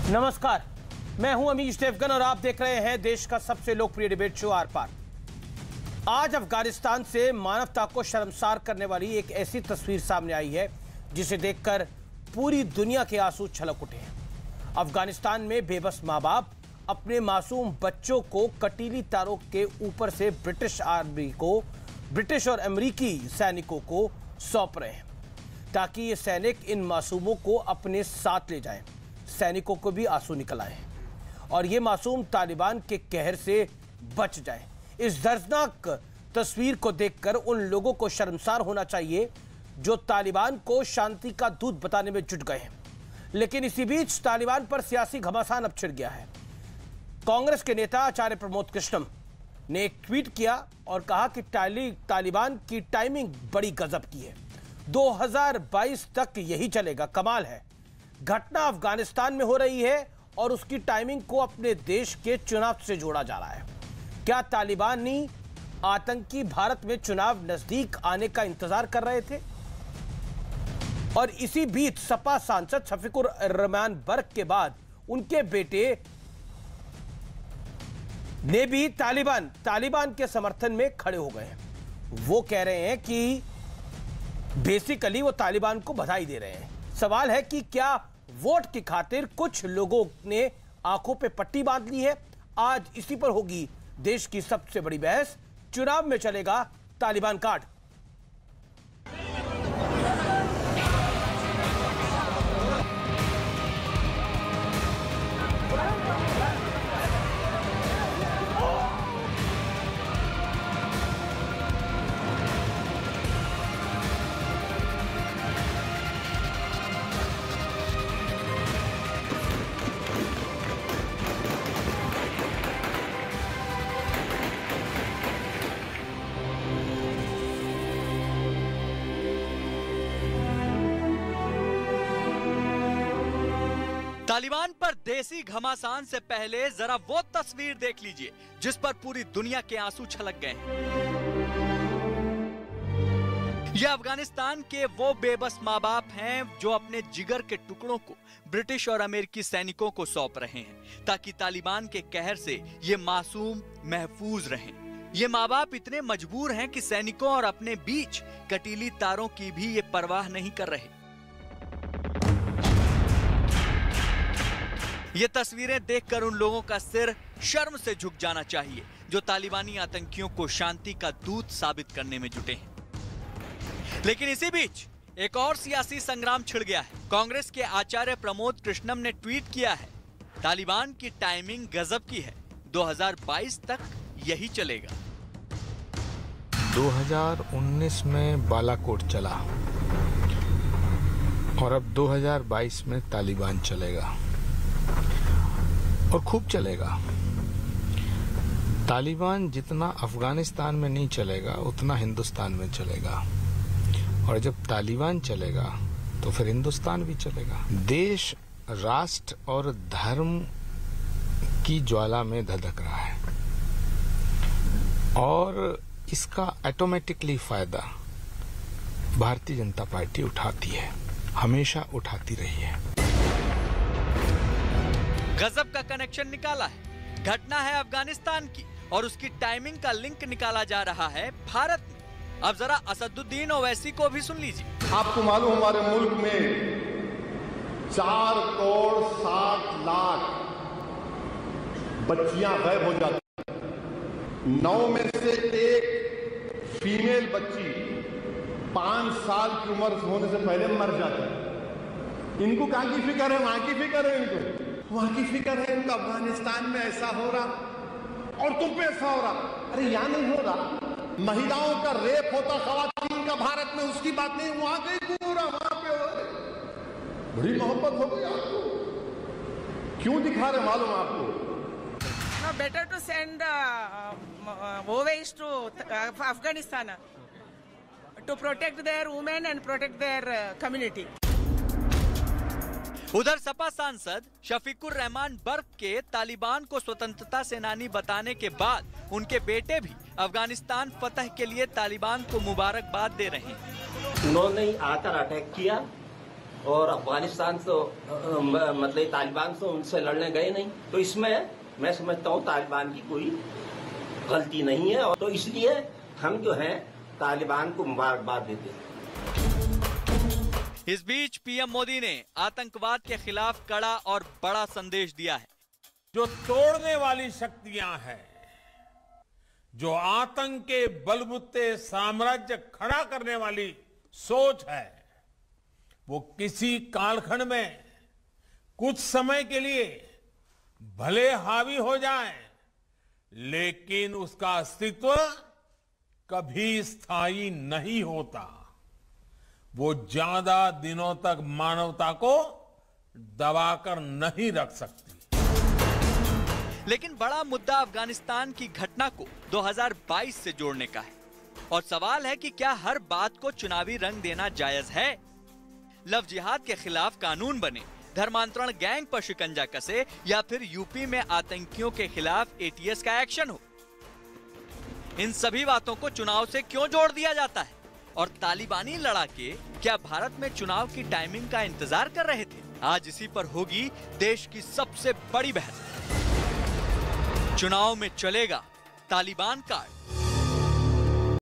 नमस्कार, मैं हूं अमीश देवगन और आप देख रहे हैं देश का सबसे लोकप्रिय डिबेट शो आर पार। आज अफगानिस्तान से मानवता को शर्मसार करने वाली एक ऐसी तस्वीर सामने आई है जिसे देखकर पूरी दुनिया के आंसू छलक उठे हैं। अफगानिस्तान में बेबस माँ बाप अपने मासूम बच्चों को कटीली तारों के ऊपर से ब्रिटिश और अमेरिकी सैनिकों को सौंप रहे हैं ताकि ये सैनिक इन मासूमों को अपने साथ ले जाएं। सैनिकों को भी आंसू निकल आए और ये मासूम तालिबान के कहर से बच जाएं। इस दर्दनाक तस्वीर को देखकर उन लोगों को शर्मसार होना चाहिए जो तालिबान को शांति का दूत बताने में जुट गए हैं। लेकिन इसी बीच तालिबान पर सियासी घमासान अब छिड़ गया है। कांग्रेस के नेता आचार्य प्रमोद कृष्णम ने एक ट्वीट किया और कहा कि तालिबान की टाइमिंग बड़ी गजब की है, 2022 तक यही चलेगा। कमाल है, घटना अफगानिस्तान में हो रही है और उसकी टाइमिंग को अपने देश के चुनाव से जोड़ा जा रहा है। क्या तालिबानी आतंकी भारत में चुनाव नजदीक आने का इंतजार कर रहे थे? और इसी बीच सपा सांसद शफीकुर रहमान बर्क के बाद उनके बेटे ने भी तालिबान के समर्थन में खड़े हो गए हैं। वो कह रहे हैं कि बेसिकली वो तालिबान को बधाई दे रहे हैं। सवाल है कि क्या वोट की खातिर कुछ लोगों ने आंखों पे पट्टी बांध ली है? आज इसी पर होगी देश की सबसे बड़ी बहस। चुनाव में चलेगा तालिबान कार्ड। तालिबान पर देसी घमासान से पहले जरा वो तस्वीर देख लीजिए जिस पर पूरी दुनिया के आंसू छलक गए हैं। यह अफगानिस्तान के वो बेबस माँ बाप हैं जो अपने जिगर के टुकड़ों को ब्रिटिश और अमेरिकी सैनिकों को सौंप रहे हैं ताकि तालिबान के कहर से ये मासूम महफूज रहें। ये माँ बाप इतने मजबूर हैं कि सैनिकों और अपने बीच कटीली तारों की भी ये परवाह नहीं कर रहे। ये तस्वीरें देखकर उन लोगों का सिर शर्म से झुक जाना चाहिए जो तालिबानी आतंकियों को शांति का दूत साबित करने में जुटे हैं। लेकिन इसी बीच एक और सियासी संग्राम छिड़ गया है। कांग्रेस के आचार्य प्रमोद कृष्णम ने ट्वीट किया है, तालिबान की टाइमिंग गजब की है, 2022 तक यही चलेगा। 2019 में बालाकोट चला और अब 2022 में तालिबान चलेगा और खूब चलेगा। तालिबान जितना अफगानिस्तान में नहीं चलेगा उतना हिंदुस्तान में चलेगा और जब तालिबान चलेगा तो फिर हिंदुस्तान भी चलेगा। देश राष्ट्र और धर्म की ज्वाला में धधक रहा है और इसका ऑटोमेटिकली फायदा भारतीय जनता पार्टी उठाती है, हमेशा उठाती रही है। गजब का कनेक्शन निकाला है। घटना है अफगानिस्तान की और उसकी टाइमिंग का लिंक निकाला जा रहा है भारत में। अब जरा असदुद्दीन ओवैसी को भी सुन लीजिए। आपको मालूम हमारे मुल्क में 4 करोड़ 60 लाख बच्चियां गायब हो जाती हैं। 9 में से एक फीमेल बच्ची 5 साल की उम्र होने से पहले मर जाती है। इनको कहां की फिक्र है? वहां की फिक्र है, इनको वहां की फिक्र है। इनको अफगानिस्तान में ऐसा हो रहा और तुम पे ऐसा हो रहा। अरे यहां नहीं हो रहा। महिलाओं का रेप होता खवातीन का भारत में, उसकी बात नहीं, वहां कहीं क्यों हो रहा? वहां पे हो रही। बड़ी मोहब्बत हो गई आपको। क्यों दिखा रहे मालूम आपको? No, better to send Oveis to Afghanistan to protect their women and protect their community. उधर सपा सांसद शफीकुर रहमान बर्क के तालिबान को स्वतंत्रता सेनानी बताने के बाद उनके बेटे भी अफगानिस्तान फतह के लिए तालिबान को मुबारकबाद दे रहे हैं। उन्होंने आकर अटैक किया और अफगानिस्तान तो मतलब तालिबान तो उनसे लड़ने गए नहीं, तो इसमें मैं समझता हूँ तालिबान की कोई गलती नहीं है, और तो इसलिए हम जो हैं तालिबान को मुबारकबाद देते हैं। इस बीच पीएम मोदी ने आतंकवाद के खिलाफ कड़ा और बड़ा संदेश दिया है। जो तोड़ने वाली शक्तियां हैं, जो आतंक के बलबूते साम्राज्य खड़ा करने वाली सोच है, वो किसी कालखंड में कुछ समय के लिए भले हावी हो जाए, लेकिन उसका अस्तित्व कभी स्थायी नहीं होता। वो ज्यादा दिनों तक मानवता को दबाकर नहीं रख सकती। लेकिन बड़ा मुद्दा अफगानिस्तान की घटना को 2022 से जोड़ने का है, और सवाल है कि क्या हर बात को चुनावी रंग देना जायज है? लव जिहाद के खिलाफ कानून बने, धर्मांतरण गैंग पर शिकंजा कसे, या फिर यूपी में आतंकियों के खिलाफ एटीएस का एक्शन हो? इन सभी बातों को चुनाव से क्यों जोड़ दिया जाता है? और तालिबानी लड़ाके क्या भारत में चुनाव की टाइमिंग का इंतजार कर रहे थे? आज इसी पर होगी देश की सबसे बड़ी बहस। चुनाव में चलेगा तालिबान कार्ड